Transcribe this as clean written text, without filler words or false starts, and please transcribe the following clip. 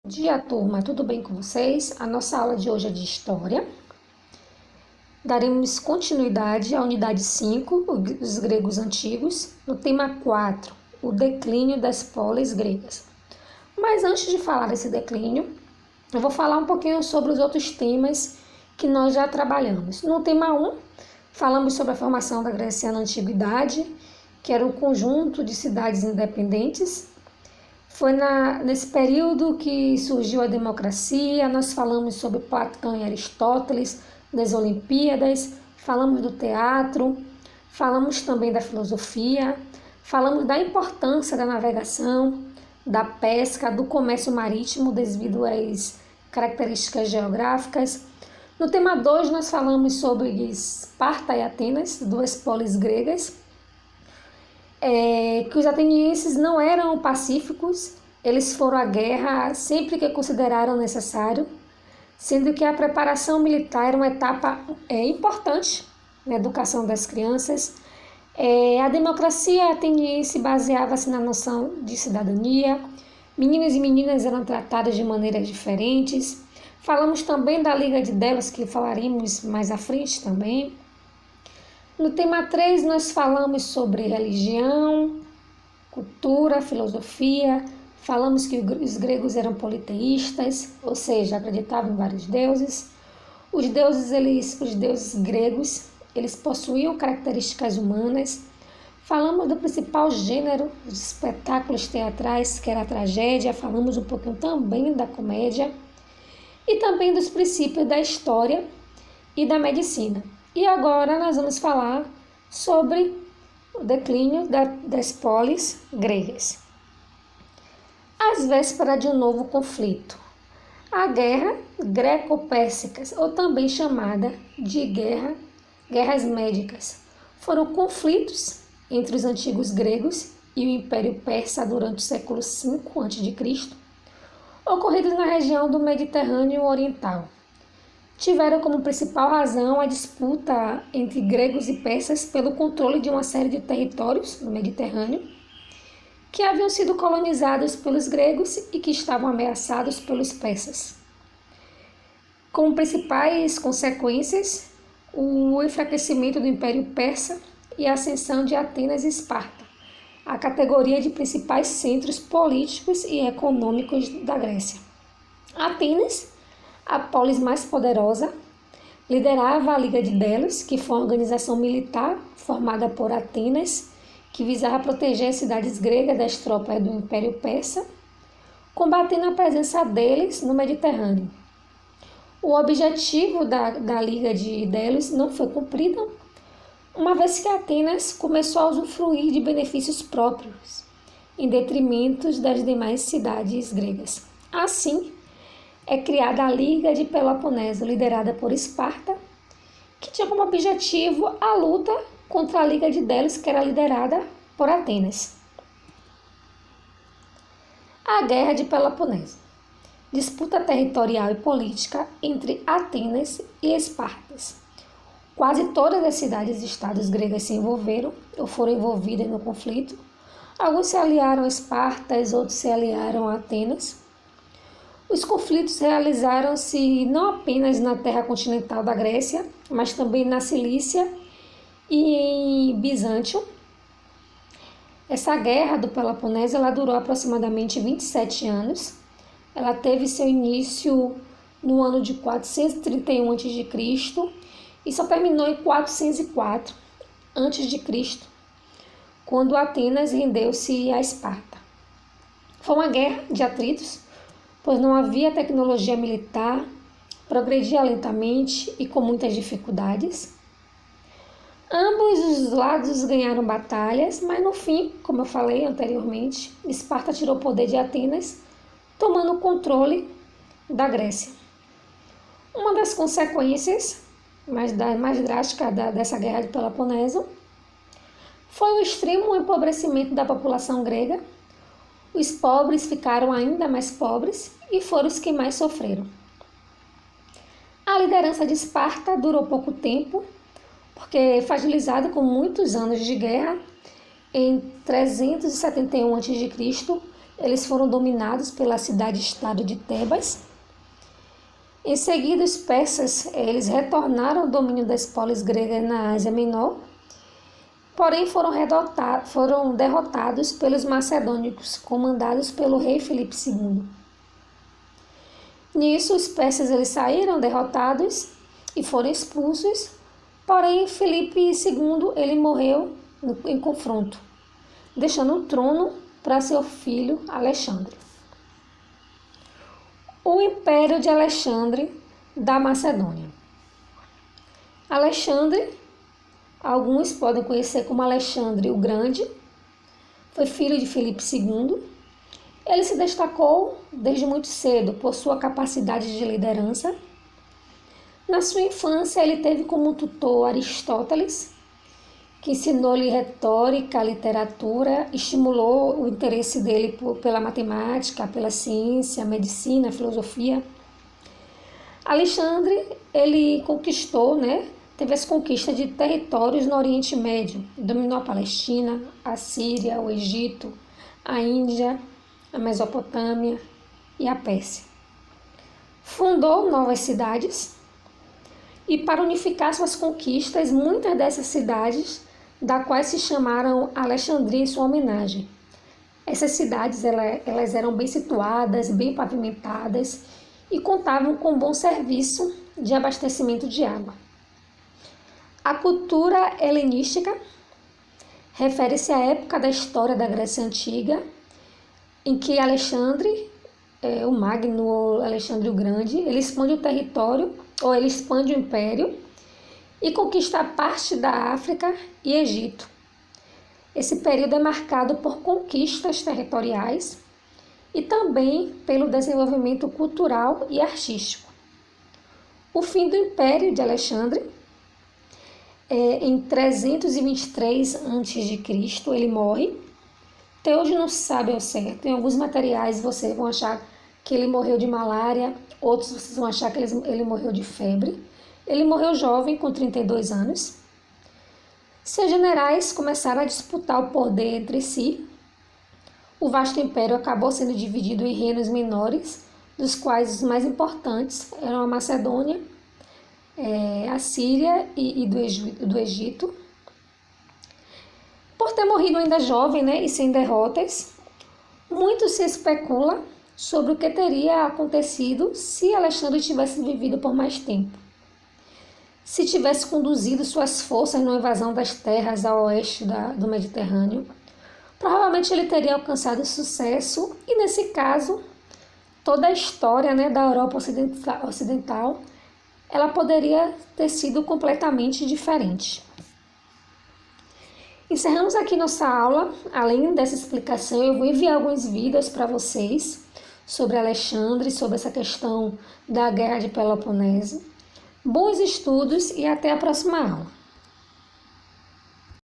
Bom dia, turma, tudo bem com vocês? A nossa aula de hoje é de História. Daremos continuidade à unidade 5, os gregos antigos, no tema 4, o declínio das polis gregas. Mas antes de falar desse declínio, eu vou falar um pouquinho sobre os outros temas que nós já trabalhamos. No tema 1, falamos sobre a formação da Grécia na Antiguidade, que era um conjunto de cidades independentes. Foi nesse período que surgiu a democracia. Nós falamos sobre Platão e Aristóteles, das Olimpíadas, falamos do teatro, falamos também da filosofia, falamos da importância da navegação, da pesca, do comércio marítimo devido às características geográficas. No tema 2 nós falamos sobre Esparta e Atenas, duas polis gregas, que os atenienses não eram pacíficos, eles foram à guerra sempre que consideraram necessário, sendo que a preparação militar era uma etapa importante na educação das crianças. A democracia ateniense baseava-se na noção de cidadania, meninos e meninas eram tratados de maneiras diferentes. Falamos também da Liga de Delos, que falaremos mais à frente também. No tema 3, nós falamos sobre religião, cultura, filosofia. Falamos que os gregos eram politeístas, ou seja, acreditavam em vários deuses. Os deuses gregos, eles possuíam características humanas. Falamos do principal gênero dos espetáculos teatrais, que era a tragédia. Falamos um pouquinho também da comédia. E também dos princípios da história e da medicina. E agora nós vamos falar sobre o declínio das polis gregas. Às vésperas de um novo conflito, a guerra greco-pérsica, ou também chamada de guerras médicas, foram conflitos entre os antigos gregos e o Império Persa durante o século V a.C., ocorridos na região do Mediterrâneo Oriental. Tiveram como principal razão a disputa entre gregos e persas pelo controle de uma série de territórios no Mediterrâneo que haviam sido colonizados pelos gregos e que estavam ameaçados pelos persas. Como principais consequências, o enfraquecimento do Império Persa e a ascensão de Atenas e Esparta, a categoria de principais centros políticos e econômicos da Grécia. Atenas, a polis mais poderosa, liderava a Liga de Delos, que foi uma organização militar formada por Atenas, que visava proteger as cidades gregas das tropas do Império Persa, combatendo a presença deles no Mediterrâneo. O objetivo da Liga de Delos não foi cumprido, uma vez que Atenas começou a usufruir de benefícios próprios, em detrimento das demais cidades gregas. Assim, é criada a Liga de Peloponeso, liderada por Esparta, que tinha como objetivo a luta contra a Liga de Delos, que era liderada por Atenas. A Guerra de Peloponeso. Disputa territorial e política entre Atenas e Esparta. Quase todas as cidades e estados gregas se envolveram ou foram envolvidas no conflito. Alguns se aliaram a Esparta, outros se aliaram a Atenas. Os conflitos realizaram-se não apenas na terra continental da Grécia, mas também na Cilícia e em Bizâncio. Essa guerra do Peloponeso ela durou aproximadamente 27 anos. Ela teve seu início no ano de 431 a.C. e só terminou em 404 a.C., quando Atenas rendeu-se a Esparta. Foi uma guerra de atritos, pois não havia tecnologia militar, progredia lentamente e com muitas dificuldades. Ambos os lados ganharam batalhas, mas no fim, como eu falei anteriormente, Esparta tirou o poder de Atenas, tomando o controle da Grécia. Uma das consequências mais drásticas dessa guerra de Peloponeso foi o extremo empobrecimento da população grega. Os pobres ficaram ainda mais pobres e foram os que mais sofreram. A liderança de Esparta durou pouco tempo, porque fragilizada com muitos anos de guerra, em 371 a.C., eles foram dominados pela cidade-estado de Tebas. Em seguida, os persas eles retornaram ao domínio das polis gregas na Ásia Menor, porém foram derrotados pelos macedônicos, comandados pelo rei Filipe II. Nisso, os persas eles saíram derrotados e foram expulsos, porém Filipe II ele morreu em confronto, deixando o trono para seu filho Alexandre. O Império de Alexandre da Macedônia. Alexandre, alguns podem conhecer como Alexandre o Grande, foi filho de Filipe II. Ele se destacou desde muito cedo por sua capacidade de liderança. Na sua infância, ele teve como tutor Aristóteles, que ensinou-lhe retórica, literatura, estimulou o interesse dele pela matemática, pela ciência, medicina, filosofia. Alexandre, ele conquistou, teve as conquistas de territórios no Oriente Médio, dominou a Palestina, a Síria, o Egito, a Índia, a Mesopotâmia e a Pérsia. Fundou novas cidades e, para unificar suas conquistas, muitas dessas cidades da quais se chamaram Alexandria em sua homenagem. Essas cidades elas eram bem situadas, bem pavimentadas e contavam com bom serviço de abastecimento de água. A cultura helenística refere-se à época da história da Grécia Antiga, em que Alexandre, o Magno, Alexandre o Grande, ele expande o território, ou ele expande o império, e conquista parte da África e Egito. Esse período é marcado por conquistas territoriais e também pelo desenvolvimento cultural e artístico. O fim do Império de Alexandre, em 323 a.C., ele morre. Até hoje não se sabe ao certo. Em alguns materiais vocês vão achar que ele morreu de malária, outros vocês vão achar que ele morreu de febre. Ele morreu jovem, com 32 anos. Seus generais começaram a disputar o poder entre si. O vasto império acabou sendo dividido em reinos menores, dos quais os mais importantes eram a Macedônia, a Síria e do Egito. Por ter morrido ainda jovem, e sem derrotas, muito se especula sobre o que teria acontecido se Alexandre tivesse vivido por mais tempo. Se tivesse conduzido suas forças na invasão das terras a oeste do Mediterrâneo, provavelmente ele teria alcançado sucesso e, nesse caso, toda a história da Europa Ocidental ela poderia ter sido completamente diferente. Encerramos aqui nossa aula. Além dessa explicação, eu vou enviar alguns vídeos para vocês sobre Alexandre, sobre essa questão da Guerra de Peloponeso. Bons estudos e até a próxima aula.